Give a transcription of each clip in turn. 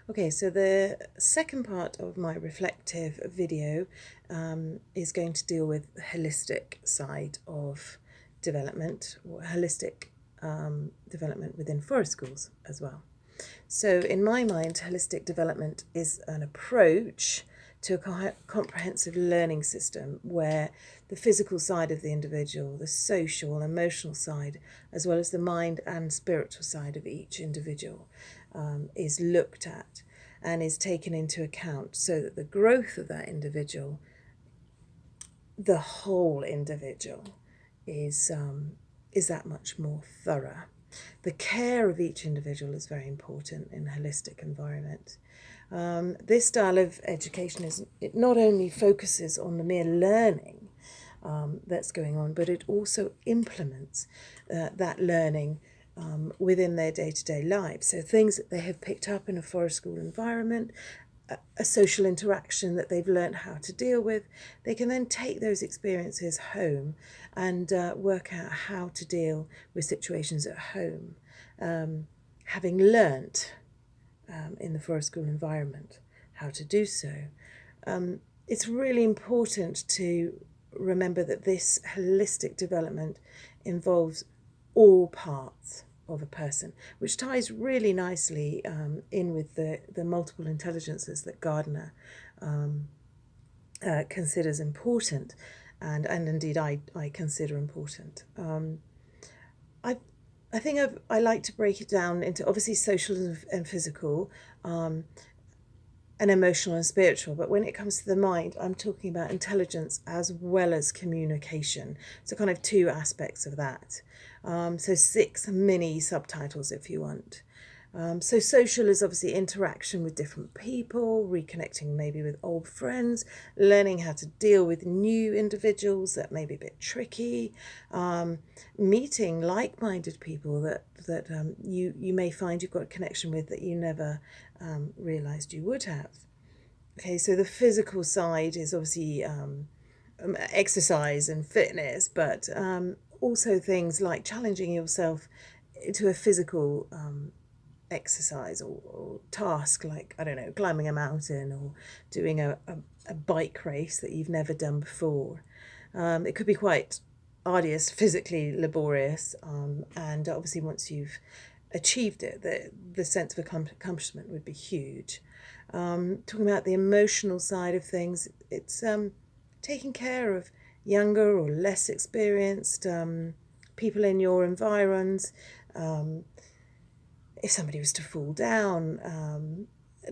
Okay, so the second part of my reflective video is going to deal with the holistic side of development, or holistic development within forest schools as well. So in my mind, holistic development is an approach to a comprehensive learning system where the physical side of the individual, the social, emotional side, as well as the mind and spiritual side of each individual is looked at and is taken into account so that the growth of that individual, the whole individual, is that much more thorough. The care of each individual is very important in a holistic environment. This style of education it not only focuses on the mere learning that's going on, but it also implements that learning within their day-to-day lives. So things that they have picked up in a forest school environment, a social interaction that they've learned how to deal with, they can then take those experiences home and work out how to deal with situations at home, having learnt in the forest school environment how to do so. It's really important to remember that this holistic development involves all parts of a person, which ties really nicely in with the multiple intelligences that Gardner considers important, and indeed I consider important. I think I like to break it down into obviously social and physical, and emotional and spiritual, but when it comes to the mind, I'm talking about intelligence as well as communication. So kind of two aspects of that. So 6 mini subtitles if you want. So social is obviously interaction with different people, reconnecting maybe with old friends, learning how to deal with new individuals that may be a bit tricky, meeting like-minded people that you may find you've got a connection with that you never realised you would have. Okay, so the physical side is obviously exercise and fitness, but also things like challenging yourself to a physical exercise or task, like, I don't know, climbing a mountain or doing a bike race that you've never done before. It could be quite arduous, physically laborious, and obviously once you've achieved it, the sense of accomplishment would be huge. Talking about the emotional side of things, it's taking care of younger or less experienced people in your environs. If somebody was to fall down,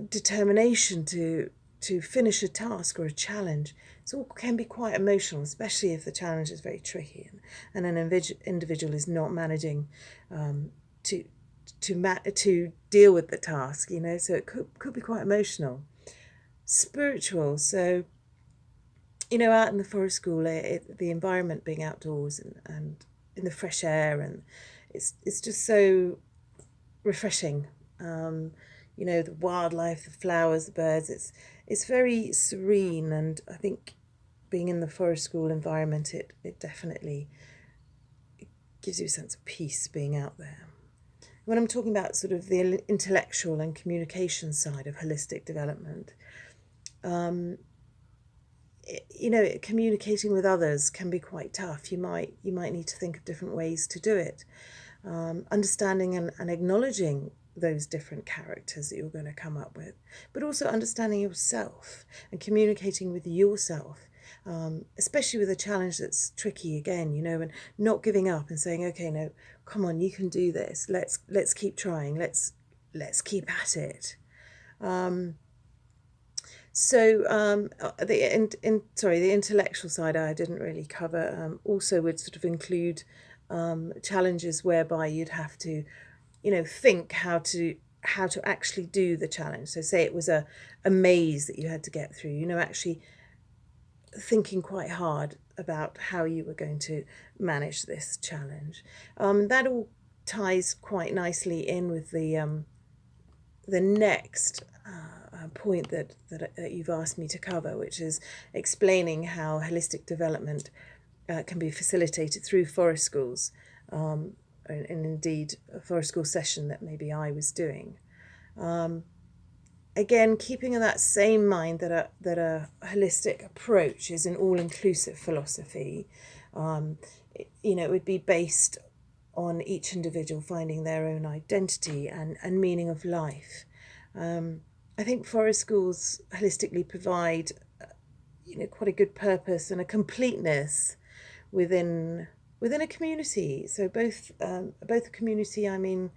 determination to finish a task or a challenge. It all can be quite emotional, especially if the challenge is very tricky and an individual is not managing to deal with the task, so it could be quite emotional. Spiritual, so out in the forest school, the environment being outdoors and in the fresh air, and it's just so refreshing. The wildlife, the flowers, the birds, it's very serene, and I think being in the forest school environment, it definitely gives you a sense of peace being out there. When I'm talking about sort of the intellectual and communication side of holistic development, communicating with others can be quite tough. You might need to think of different ways to do it. Understanding and acknowledging those different characters that you're going to come up with, but also understanding yourself and communicating with yourself, especially with a challenge that's tricky again, and not giving up and saying, okay, no, come on, you can do this. Let's keep trying. Let's keep at it. The intellectual side I didn't really cover. Also would sort of include challenges whereby you'd have to, think how to actually do the challenge. So say it was a maze that you had to get through, actually thinking quite hard about how you were going to manage this challenge. That all ties quite nicely in with the next point that you've asked me to cover, which is explaining how holistic development can be facilitated through forest schools, and indeed a forest school session that maybe I was doing. again, keeping in that same mind that a holistic approach is an all-inclusive philosophy. It would be based on each individual finding their own identity and meaning of life. I think forest schools holistically provide, quite a good purpose and a completeness within a community. So both a community, I mean,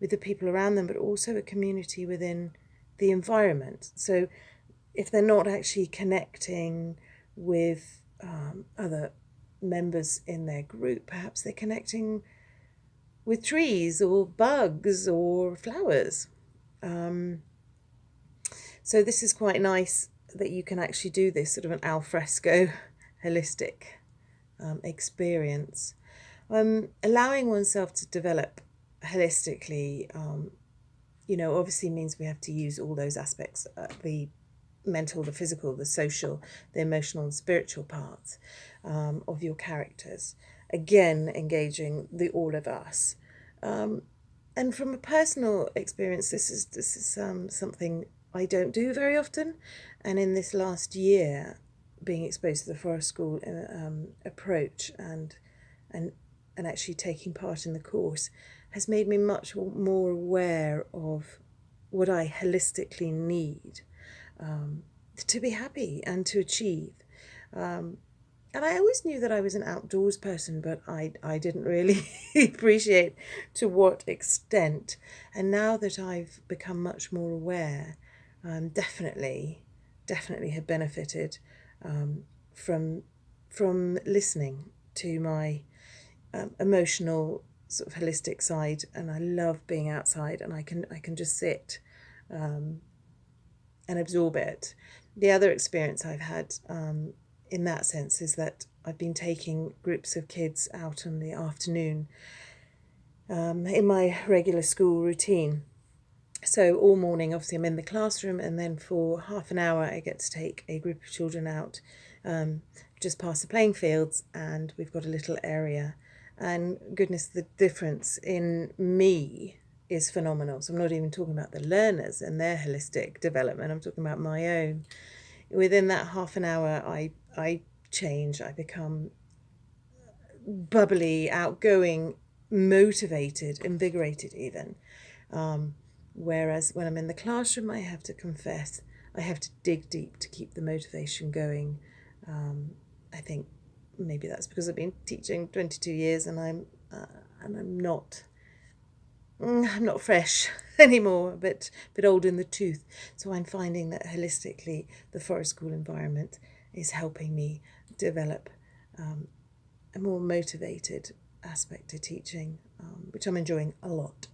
with the people around them, but also a community within the environment. So if they're not actually connecting with other members in their group, perhaps they're connecting with trees or bugs or flowers. So this is quite nice that you can actually do this sort of an al fresco holistic experience. Allowing oneself to develop holistically, obviously means we have to use all those aspects, the mental, the physical, the social, the emotional and spiritual parts of your characters. Again, engaging the all of us. And from a personal experience, this is something I don't do very often. And in this last year, being exposed to the forest school approach and actually taking part in the course has made me much more aware of what I holistically need to be happy and to achieve. And I always knew that I was an outdoors person, but I didn't really appreciate to what extent. And now that I've become much more aware, definitely have benefited from listening to my emotional sort of holistic side. And I love being outside, and I can just sit and absorb it. The other experience I've had in that sense is that I've been taking groups of kids out in the afternoon in my regular school routine. So all morning, obviously, I'm in the classroom, and then for half an hour, I get to take a group of children out just past the playing fields, and we've got a little area. And goodness, the difference in me is phenomenal. So I'm not even talking about the learners and their holistic development. I'm talking about my own. Within that half an hour, I change. I become bubbly, outgoing, motivated, invigorated even. Whereas when I'm in the classroom, I have to confess, I have to dig deep to keep the motivation going. I think maybe that's because I've been teaching 22 years and I'm not fresh anymore, a bit old in the tooth. So I'm finding that holistically, the forest school environment is helping me develop a more motivated aspect to teaching, which I'm enjoying a lot.